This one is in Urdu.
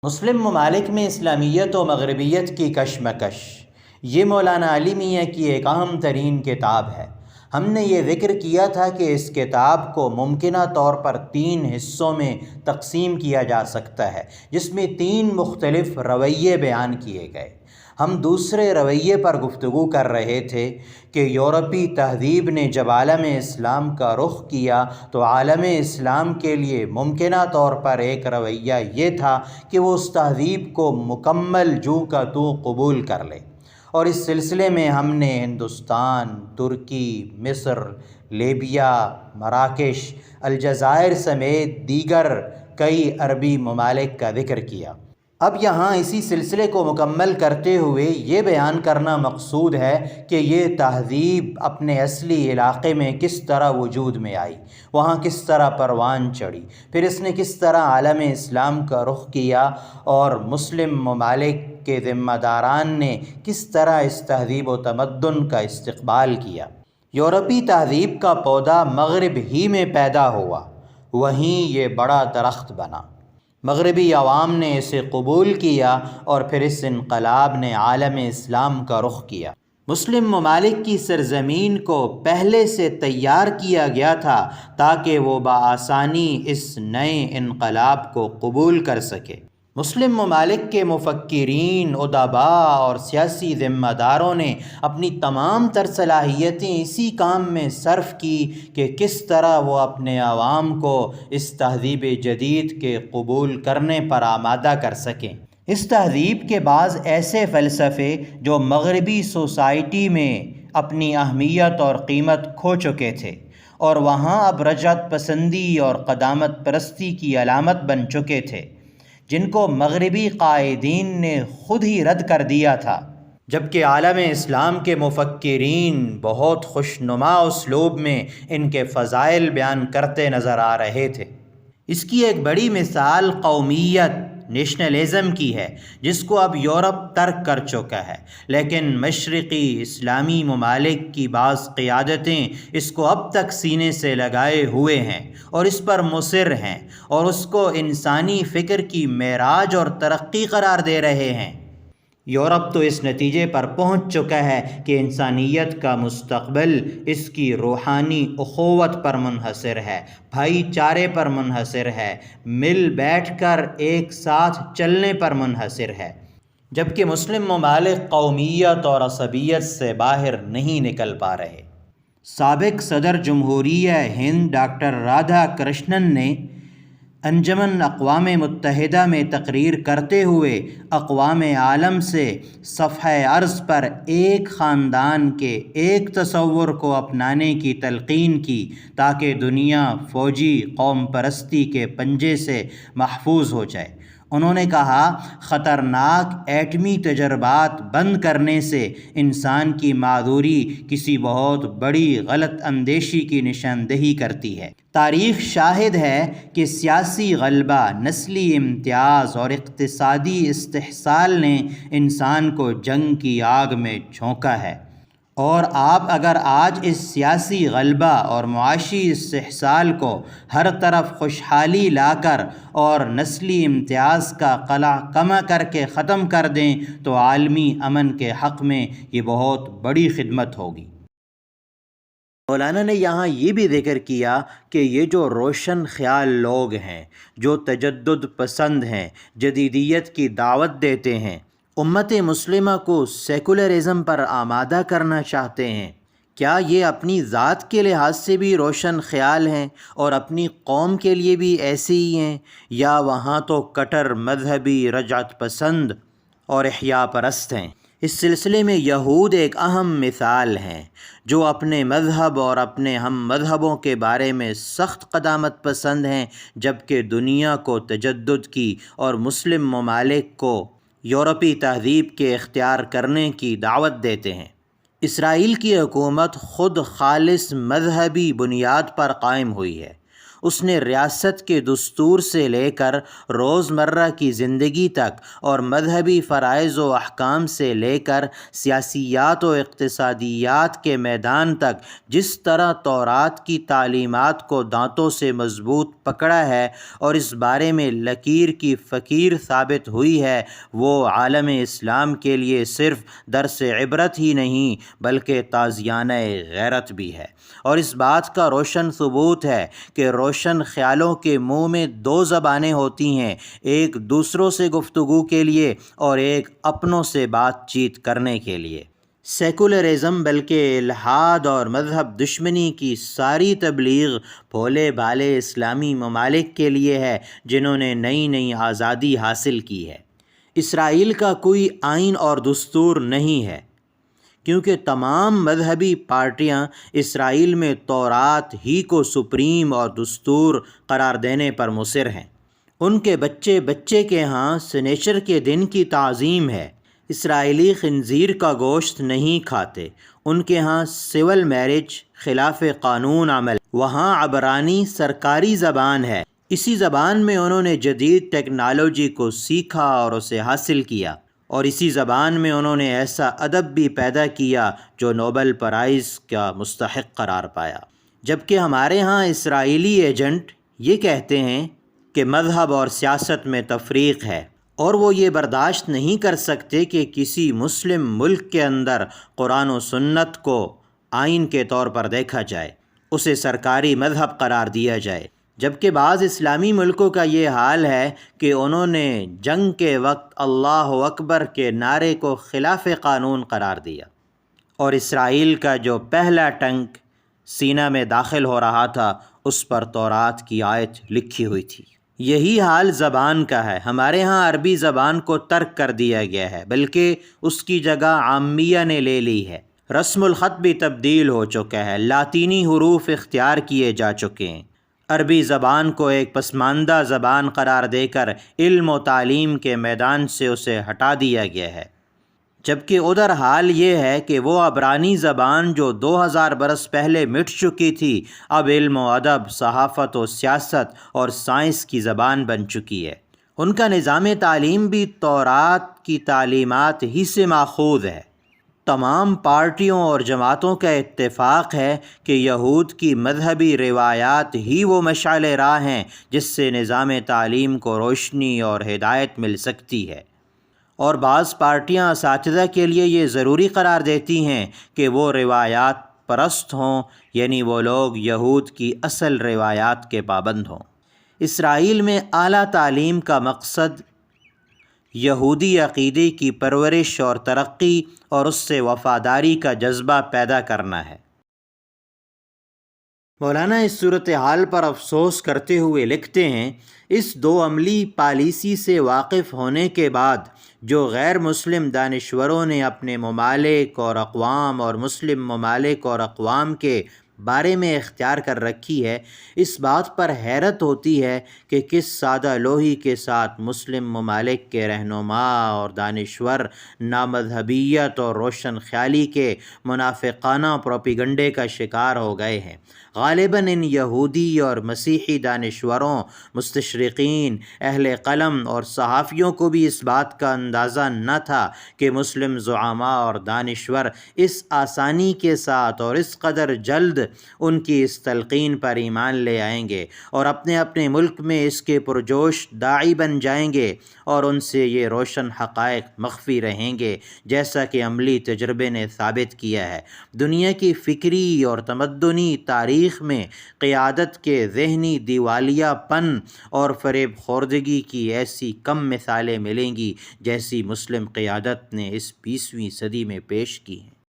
مسلم ممالک میں اسلامیت و مغربیت کی کشمکش، یہ مولانا علی میاں کی ایک اہم ترین کتاب ہے۔ ہم نے یہ ذکر کیا تھا کہ اس کتاب کو ممکنہ طور پر 3 حصوں میں تقسیم کیا جا سکتا ہے، جس میں 3 مختلف رویے بیان کیے گئے۔ ہم دوسرے رویے پر گفتگو کر رہے تھے کہ یورپی تہذیب نے جب عالم اسلام کا رخ کیا تو عالم اسلام کے لیے ممکنہ طور پر ایک رویہ یہ تھا کہ وہ اس تہذیب کو مکمل جوں کا توں قبول کر لے، اور اس سلسلے میں ہم نے ہندوستان، ترکی، مصر، لیبیا، مراکش، الجزائر سمیت دیگر کئی عربی ممالک کا ذکر کیا۔ اب یہاں اسی سلسلے کو مکمل کرتے ہوئے یہ بیان کرنا مقصود ہے کہ یہ تہذیب اپنے اصلی علاقے میں کس طرح وجود میں آئی، وہاں کس طرح پروان چڑھی، پھر اس نے کس طرح عالم اسلام کا رخ کیا، اور مسلم ممالک کے ذمہ داران نے کس طرح اس تہذیب و تمدن کا استقبال کیا۔ یورپی تہذیب کا پودا مغرب ہی میں پیدا ہوا، وہیں یہ بڑا درخت بنا۔ مغربی عوام نے اسے قبول کیا اور پھر اس انقلاب نے عالم اسلام کا رخ کیا۔ مسلم ممالک کی سرزمین کو پہلے سے تیار کیا گیا تھا تاکہ وہ بآسانی اس نئے انقلاب کو قبول کر سکے۔ مسلم ممالک کے مفکرین، ادباء اور سیاسی ذمہ داروں نے اپنی تمام تر صلاحیتیں اسی کام میں صرف کی کہ کس طرح وہ اپنے عوام کو اس تہذیب جدید کے قبول کرنے پر آمادہ کر سکیں۔ اس تہذیب کے بعض ایسے فلسفے جو مغربی سوسائٹی میں اپنی اہمیت اور قیمت کھو چکے تھے اور وہاں اب رجعت پسندی اور قدامت پرستی کی علامت بن چکے تھے، جن کو مغربی قائدین نے خود ہی رد کر دیا تھا، جبکہ عالم اسلام کے مفکرین بہت خوشنما اسلوب میں ان کے فضائل بیان کرتے نظر آ رہے تھے۔ اس کی ایک بڑی مثال قومیت، نیشنلزم کی ہے، جس کو اب یورپ ترک کر چکا ہے، لیکن مشرقی اسلامی ممالک کی بعض قیادتیں اس کو اب تک سینے سے لگائے ہوئے ہیں اور اس پر مصر ہیں اور اس کو انسانی فکر کی معراج اور ترقی قرار دے رہے ہیں۔ یورپ تو اس نتیجے پر پہنچ چکا ہے کہ انسانیت کا مستقبل اس کی روحانی اخوت پر منحصر ہے، بھائی چارے پر منحصر ہے، مل بیٹھ کر ایک ساتھ چلنے پر منحصر ہے، جبکہ مسلم ممالک قومیت اور عصبیت سے باہر نہیں نکل پا رہے۔ سابق صدر جمہوریہ ہند ڈاکٹر رادھا کرشنن نے انجمن اقوام متحدہ میں تقریر کرتے ہوئے اقوام عالم سے سفح ارض پر ایک خاندان کے ایک تصور کو اپنانے کی تلقین کی تاکہ دنیا فوجی قوم پرستی کے پنجے سے محفوظ ہو جائے۔ انہوں نے کہا، خطرناک ایٹمی تجربات بند کرنے سے انسان کی معذوری کسی بہت بڑی غلط اندیشی کی نشاندہی کرتی ہے۔ تاریخ شاہد ہے کہ سیاسی غلبہ، نسلی امتیاز اور اقتصادی استحصال نے انسان کو جنگ کی آگ میں جھونکا ہے، اور آپ اگر آج اس سیاسی غلبہ اور معاشی استحصال کو ہر طرف خوشحالی لا کر اور نسلی امتیاز کا قلع کما کر کے ختم کر دیں تو عالمی امن کے حق میں یہ بہت بڑی خدمت ہوگی۔ مولانا نے یہاں یہ بھی ذکر کیا کہ یہ جو روشن خیال لوگ ہیں، جو تجدد پسند ہیں، جدیدیت کی دعوت دیتے ہیں، امت مسلمہ کو سیکولرزم پر آمادہ کرنا چاہتے ہیں، کیا یہ اپنی ذات کے لحاظ سے بھی روشن خیال ہیں اور اپنی قوم کے لیے بھی ایسے ہی ہیں، یا وہاں تو کٹر مذہبی رجعت پسند اور احیاء پرست ہیں؟ اس سلسلے میں یہود ایک اہم مثال ہیں، جو اپنے مذہب اور اپنے ہم مذہبوں کے بارے میں سخت قدامت پسند ہیں، جبکہ دنیا کو تجدد کی اور مسلم ممالک کو یورپی تہذیب کے اختیار کرنے کی دعوت دیتے ہیں۔ اسرائیل کی حکومت خود خالص مذہبی بنیاد پر قائم ہوئی ہے۔ اس نے ریاست کے دستور سے لے کر روزمرہ کی زندگی تک اور مذہبی فرائض و احکام سے لے کر سیاسیات و اقتصادیات کے میدان تک جس طرح تورات کی تعلیمات کو دانتوں سے مضبوط پکڑا ہے اور اس بارے میں لکیر کی فقیر ثابت ہوئی ہے، وہ عالم اسلام کے لیے صرف درس عبرت ہی نہیں بلکہ تازیانہ غیرت بھی ہے، اور اس بات کا روشن ثبوت ہے کہ روشن خیالوں کے منہ میں دو زبانیں ہوتی ہیں، ایک دوسروں سے گفتگو کے لیے اور ایک اپنوں سے بات چیت کرنے کے لیے۔ سیکولرزم بلکہ الحاد اور مذہب دشمنی کی ساری تبلیغ بھولے بھالے اسلامی ممالک کے لیے ہے جنہوں نے نئی نئی آزادی حاصل کی ہے۔ اسرائیل کا کوئی آئین اور دستور نہیں ہے، کیونکہ تمام مذہبی پارٹیاں اسرائیل میں تورات ہی کو سپریم اور دستور قرار دینے پر مصر ہیں۔ ان کے بچے بچے کے ہاں سنیچر کے دن کی تعظیم ہے۔ اسرائیلی خنزیر کا گوشت نہیں کھاتے، ان کے ہاں سول میرج خلاف قانون عمل، وہاں عبرانی سرکاری زبان ہے، اسی زبان میں انہوں نے جدید ٹیکنالوجی کو سیکھا اور اسے حاصل کیا، اور اسی زبان میں انہوں نے ایسا ادب بھی پیدا کیا جو نوبل پرائز کا مستحق قرار پایا۔ جبکہ ہمارے ہاں اسرائیلی ایجنٹ یہ کہتے ہیں کہ مذہب اور سیاست میں تفریق ہے، اور وہ یہ برداشت نہیں کر سکتے کہ کسی مسلم ملک کے اندر قرآن و سنت کو آئین کے طور پر دیکھا جائے، اسے سرکاری مذہب قرار دیا جائے۔ جبکہ بعض اسلامی ملکوں کا یہ حال ہے کہ انہوں نے جنگ کے وقت اللہ اکبر کے نعرے کو خلاف قانون قرار دیا، اور اسرائیل کا جو پہلا ٹینک سینہ میں داخل ہو رہا تھا اس پر تورات کی آیت لکھی ہوئی تھی۔ یہی حال زبان کا ہے۔ ہمارے ہاں عربی زبان کو ترک کر دیا گیا ہے، بلکہ اس کی جگہ عامیہ نے لے لی ہے۔ رسم الخط بھی تبدیل ہو چکا ہے، لاطینی حروف اختیار کیے جا چکے ہیں۔ عربی زبان کو ایک پسماندہ زبان قرار دے کر علم و تعلیم کے میدان سے اسے ہٹا دیا گیا ہے، جبکہ ادھر حال یہ ہے کہ وہ عبرانی زبان جو 2000 برس پہلے مٹ چکی تھی اب علم و ادب، صحافت و سیاست اور سائنس کی زبان بن چکی ہے۔ ان کا نظام تعلیم بھی تورات کی تعلیمات ہی سے ماخوذ ہے۔ تمام پارٹیوں اور جماعتوں کا اتفاق ہے کہ یہود کی مذہبی روایات ہی وہ مشعل راہ ہیں جس سے نظام تعلیم کو روشنی اور ہدایت مل سکتی ہے، اور بعض پارٹیاں اساتذہ کے لیے یہ ضروری قرار دیتی ہیں کہ وہ روایات پرست ہوں، یعنی وہ لوگ یہود کی اصل روایات کے پابند ہوں۔ اسرائیل میں اعلیٰ تعلیم کا مقصد یہودی عقیدے کی پرورش اور ترقی اور اس سے وفاداری کا جذبہ پیدا کرنا ہے۔ مولانا اس صورتحال پر افسوس کرتے ہوئے لکھتے ہیں، اس دو عملی پالیسی سے واقف ہونے کے بعد جو غیر مسلم دانشوروں نے اپنے ممالک اور اقوام اور مسلم ممالک اور اقوام کے بارے میں اختیار کر رکھی ہے، اس بات پر حیرت ہوتی ہے کہ کس سادہ لوحی کے ساتھ مسلم ممالک کے رہنما اور دانشور نامذہبیت اور روشن خیالی کے منافقانہ پروپیگنڈے کا شکار ہو گئے ہیں۔ غالباً ان یہودی اور مسیحی دانشوروں، مستشرقین، اہل قلم اور صحافیوں کو بھی اس بات کا اندازہ نہ تھا کہ مسلم زعماء اور دانشور اس آسانی کے ساتھ اور اس قدر جلد ان کی اس تلقین پر ایمان لے آئیں گے اور اپنے اپنے ملک میں اس کے پرجوش داعی بن جائیں گے، اور ان سے یہ روشن حقائق مخفی رہیں گے، جیسا کہ عملی تجربے نے ثابت کیا ہے۔ دنیا کی فکری اور تمدنی تاریخ میں قیادت کے ذہنی دیوالیہ پن اور فریب خوردگی کی ایسی کم مثالیں ملیں گی جیسی مسلم قیادت نے اس 20ویں صدی میں پیش کی ہیں۔